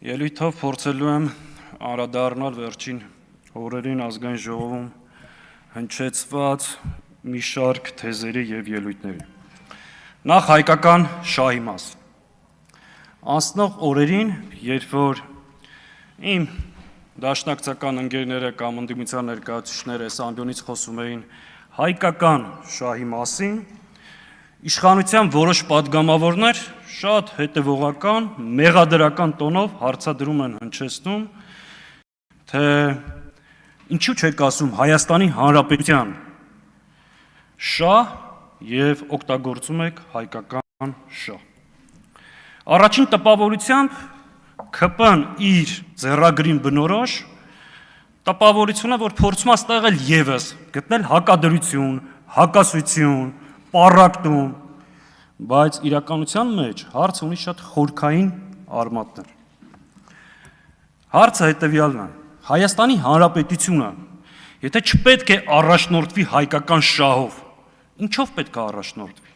Ելույթով փորձելու եմ անդրադառնալ վերջին օրերին ազգային ժողովում հնչեցված մի շարք թեզերի եւ ելույթների։ Նախ հայկական շահի մասին։ Անցնող օրերին, երբ որ իմ դաշնակցական ընկերները կամ ընդդիմության ներկայացուցիչները այս ամբիոնից խոսում էին հայկական շահի մասին, իշխանության որոշ падգամավորներ շատ հետևողական, մեղադրական տոնով հարցադրում են հնչեցնում, թե ինչու չեք ասում Հայաստանի Հանրապետության շահ եւ օգտագործում եք հայկական շահ։ Առաջին տպավորությամբ ԿՊ-ն իր ձեռագրին բնորոշ տպավորությունը, որ փորձում է ստեղել եւս գտնել հակադրություն, հակասություն, պառակտում, բայց իրականության մեջ հարցը ունի շատ խորքային արմատներ։ Հարցը հետևյալն է. Հայաստանի Հանրապետությունը, եթե չպետք է առաջնորդվի հայկական շահով, ինչով պետք է առաջնորդվի։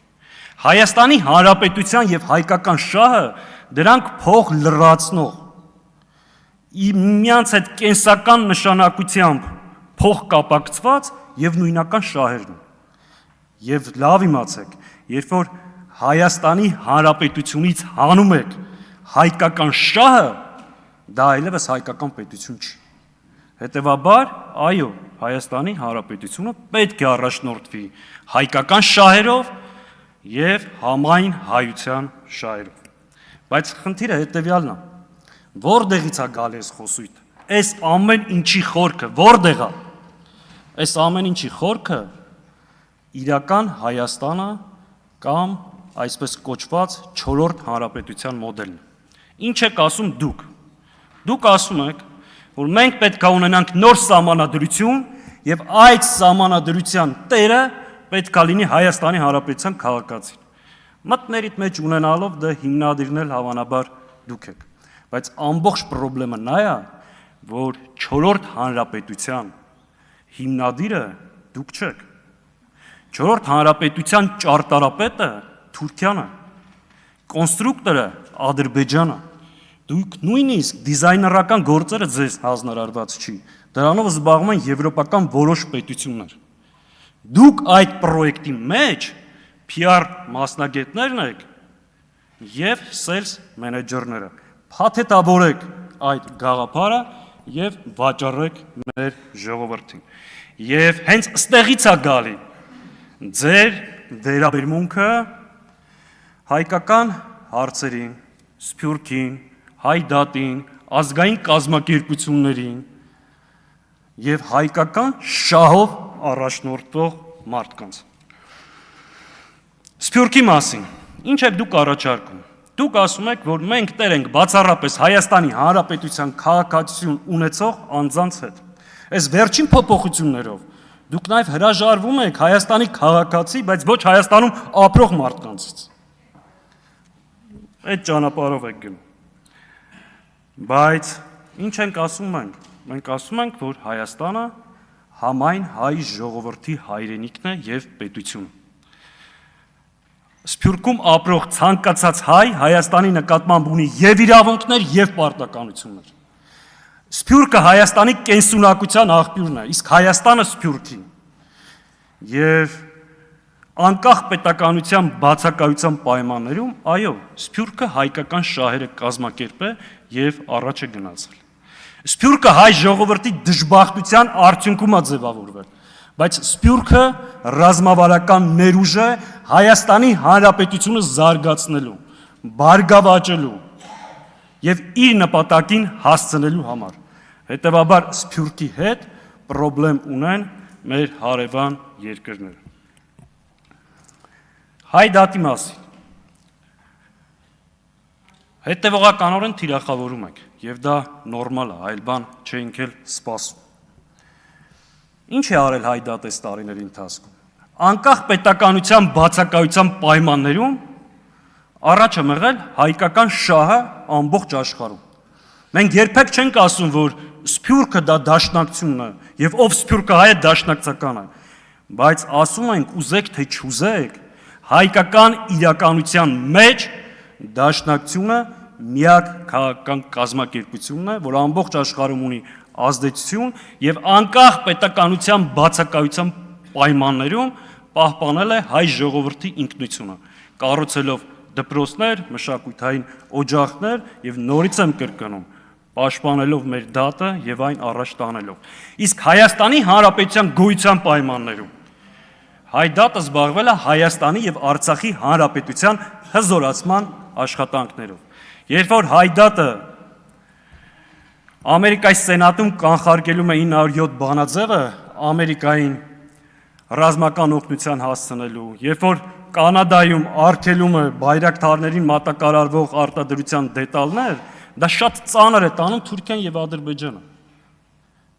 Հայաստանի Հանրապետության եւ հայկական շահը դրանք փող լրացնող, միմյանց հետ կենսական նշանակությամբ փող կապակցված եւ նույնական շահերն են։ Եվ լավ իմացեք, երբ որ Հայաստանի Հանրապետությունից հանում եք հայկական շահը, դա այլևս հայկական պետություն չի։ Հետևաբար, այո, Հայաստանի Հանրապետությունը պետք է առաջնորդվի հայկական շահերով եւ համայն հայության շահերով։ Բայց խնդիրը հետևյալն է. որտեղից է գալի այս խոսույթը։ Այս ամեն ինչի խորքը որտեղ է։ Այս ամեն ինչի խորքը իրական Հայաստանը կամ այսպես կոչված 4-րդ հանրապետության մոդելն է։ Ինչ եք ասում դուք։ Դուք ասում եք, որ մենք պետք է ունենանք նոր սահմանադրություն եւ այդ սահմանադրության տերը պետք է լինի Հայաստանի Հանրապետության քաղաքացին։ Մտներիդ մեջ ունենալով դա հիմնադիրնել հավանաբար դուք եք։ Բայց ամբողջ խնդրը նա է, որ 4-րդ հանրապետության հիմնադիրը դուք չեք։ 4-րդ հանրապետության ճարտարապետը Թուրքիան է, կոնստրուկտորը Ադրբեջանը։ Դուք նույնիսկ դիզայներական գործերը ձեզ հանձնարարված չի։ Դրանով զբաղվում են եվրոպական որոշ պետություններ։ Դուք այդ պրոյեկտի մեջ PR մասնագետներն եք եւ sales մենեջերները։ Փաթեթավորեք այդ գաղափարը եւ վաճառեք մեր ժողովրդին։ Եվ հենց ստեղից է գալի ձեր վերաբերմունքը հայկական հարցերին, Սփյուռքին, հայ դատին, ազգային կազմակերպություններին եւ հայկական շահով առաջնորդող մարդկանց։ Սփյուռքի մասին ինչ եք դուք առաջարկում։ Դուք ասում եք, որ մենք տեր ենք բացառապես Հայաստանի Հանրապետության քաղաքացիություն ունեցող անձանց հետ։ Այս վերջին փոփոխություններով դուք նաև հրաժարվում եք Հայաստանի քաղաքացի, բայց ոչ Հայաստանում ապրող մարդկանցից։ Այդ ճանապարհով եք գնում։ Բայց ինչ ենք ասում մենք։ Մենք ասում ենք, որ Հայաստանը համայն հայ ժողովրդի հայրենիքն է եւ պետությունը։ Սփյուռքում ապրող ցանկացած հայ Հայաստանի նկատմամբ ունի եւ իրավունքներ եւ պարտականություններ։ Սփյուռքը Հայաստանի կենսունակության աղբյուրն է, իսկ Հայաստանը Սփյուռքին։ Եվ անկախ պետականության բացակայության պայմաններում, այո, Սփյուռքը հայկական շահերը կազմակերպել եւ առաջ է գնացել։ Սփյուռքը հայ ժողովրդի դժբախտության արդյունքում է ձևավորվել, բայց Սփյուռքը ռազմավարական ներուժ է Հայաստանի Հանրապետությունը զարգացնելու, բարգավաճելու եւ իր նպատակին հասցնելու համար։ Հետևաբար Սփյուռքի հետ խնդրեմ ունեն մեր հարևան երկրները։ Հայ դատի մասին։ Հետևողականորեն թիրախավորում եք, եւ դա նորմալ է, այլ բան չենք էլ սպասում։ Ինչ է արել հայ դատը այս տարիների ընթացքում։ Անկախ պետականության բացակայության պայմաններում առաջ է մղել հայկական շահը ամբողջ աշխարհում։ Մենք երբեք չենք ասում, որ Սփյուռքը դա դաշնակցությունն է, եւ ով Սփյուռքը հայ է դաշնակցական է, բայց ասում ենք ուզեք թե չուզեք, հայկական իրականության մեջ դաշնակցությունը միակ քաղաքական կազմակերպությունն է, որ ամբողջ աշխարհում ունի ազդեցություն եւ անկախ պետականության բացակայության պայմաններում պահպանել է հայ ժողովրդի ինքնությունը, կառուցելով դպրոցներ, մշակութային օջախներ եւ նորից եմ կրկնում, պաշտպանելով մեր դատը եւ այն առաջ տանելով։ Իսկ Հայաստանի Հանրապետության գոյության պայմաններում հայ դատը զբաղվել է Հայաստանի եւ Արցախի Հանրապետության հզորացման աշխատանքներով։ Երբ որ հայ դատը Ամերիկայի Սենատում կանխարգելում է 907 բանաձևը Ամերիկային ռազմական օգնության հասցնելու, երբ որ Կանադայում արգելում է բայրակթարներին մատակարարվող արտադրության դետալներ, դա շատ ծանր է տանում Թուրքիան եւ Ադրբեջանը։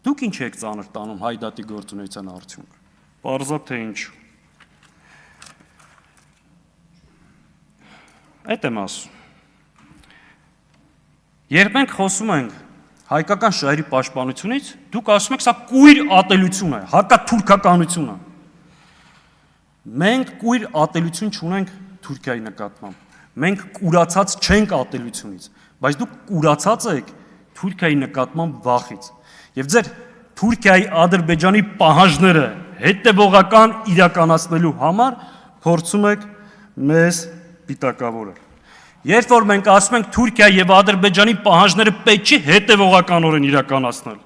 Դուք ինչ եք ծանր տանում հայ դատի գործունեության արդյունքը։ Պարզա թե ինչ։ Այդ եմ ասում։ Երբ մենք խոսում ենք հայկական շահերի պաշտպանությունից, դուք ասում եք, սա կույր ատելություն է, հակաթուրքականություն է։ Մենք կույր ատելություն չունենք Թուրքիայի նկատմամբ։ Մենք կուրացած չենք ատելությունից, բայց դուք կուրացած եք Թուրքիայի նկատմամբ վախից։ Եվ ձեր Թուրքիայի Ադրբեջանի պահանջները հետևողական իրականացնելու համար փորձում եք մեզ պիտակավորել։ Երբ որ մենք ասում ենք Թուրքիայի եւ Ադրբեջանի պահանջները պետք չի հետևողականորեն իրականացնել,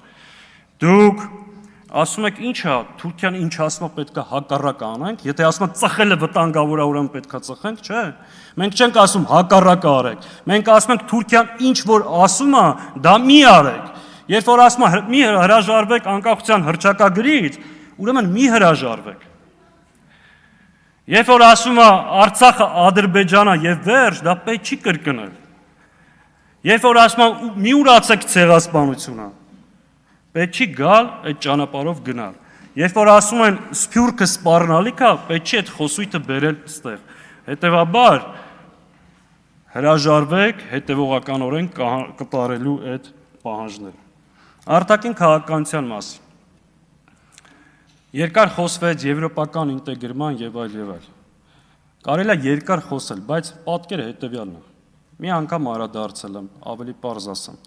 դուք ասում եք ի՞նչ է, Թուրքիան ինչ ասում է պետք է հակառակը անենք, եթե ասում է ծխելը վտանգավոր է, ուրեմն պետք է ծխենք, չէ։ Մենք չենք ասում հակառակը արեք։ Մենք ասում ենք Թուրքիան ինչ որ ասում է, դա մի արեք։ Երբ որ ասում է մի հրաժարվեք անկախության հռչակագրից, ուրեմն մի հրաժարվեք։ Երբ որ ասում է Արցախը Ադրբեջանա եւ վերջ, դա պետք չի կրկնել։ Երբ որ ասում է մի ուրացեք ցեղասպանությունը, պետք չի գալ այդ ճանապարհով գնալ։ Երբ որ ասում են սփյուռքը սպառնալիք է, պետք չի այդ խոսույթը բերել ստեղ։ Հետևաբար հրաժարվեք հետևողականորեն կատարելու այդ պահանջները։ Արտաքին քաղաքականության մասին։ Երկար խոսվեց եվրոպական ինտեգրման եւ այլ։ Կարելի է երկար խոսել, բայց պատկերը հետեւյալն է։ Մի անգամ անդրադարձել եմ, ավելի պարզ ասեմ։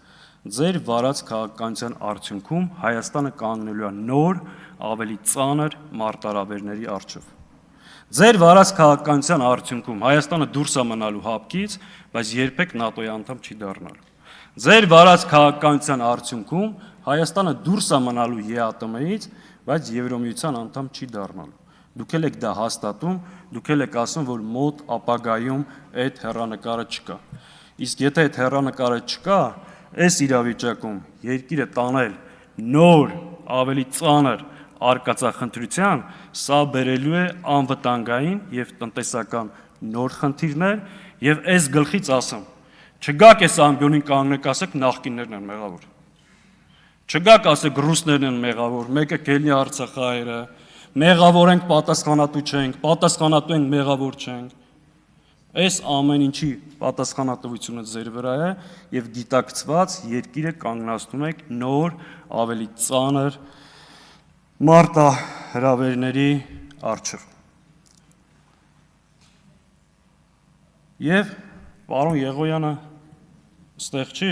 Ձեր վարած քաղաքականության արդյունքում Հայաստանը կանգնելու է նոր, ավելի ծանր մարտահրավերների առջև։ Ձեր վարած քաղաքականության արդյունքում Հայաստանը դուրս է մնալու հապկից, բայց երբեք ՆԱՏՕ-ի անդամ չի դառնալու։ Ձեր վարած քաղաքականության արդյունքում Հայաստանը դուրս է մնալու ԵԱՏՄ-ից, բայց Եվրոմիության անդամ չի դառնալու։ Դուք եք դա հաստատում, դուք եք ասում, որ մոտ ապագայում այդ հեռանկարը չկա։ Իսկ եթե այդ հեռանկարը չկա, այս իրավիճակում երկիրը տանել նոր, ավելի ծանր արկածախնդրության, սա բերելու է անվտանգային եւ տնտեսական նոր խնդիրներ եւ այս գլխից ասեմ, չգաք այս ամբյոնին կանգնեք, ասեք նախկիններն են մեղավոր։ Չգաք ասեք ռուսներն են մեղավոր, մեկը կելնի արցախահայերը, մեղավոր ենք, պատասխանատու չենք, պատասխանատու ենք, մեղավոր չենք։ Այս ամեն ինչի պատասխանատվությունը ձեր վրա է եւ դիտակցված երկիրը կանգնացնում եք նոր, ավելի ծանր մարտահրավերների առջև։ Եվ պարոն Եղոյանը ստեղ չի։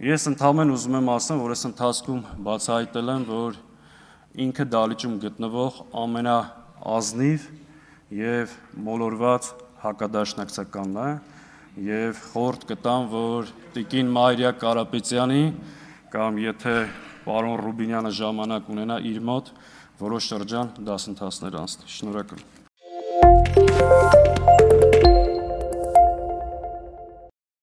Ես ընդհանրապես ուզում եմ ասեմ, որ այս ընթացքում բացահայտել եմ, որ ինքը դալիճում գտնվող ամենաազնիվ եւ մոլորված հակադաշնակցականն է եւ խորհուրդ կտամ, որ տիկին Մարիա Կարապետյանի կամ եթե պարոն Ռուբինյանը ժամանակ ունենա իր մոտ որոշ շրջան դասընթացներ անցնի։ Շնորհակալ եմ։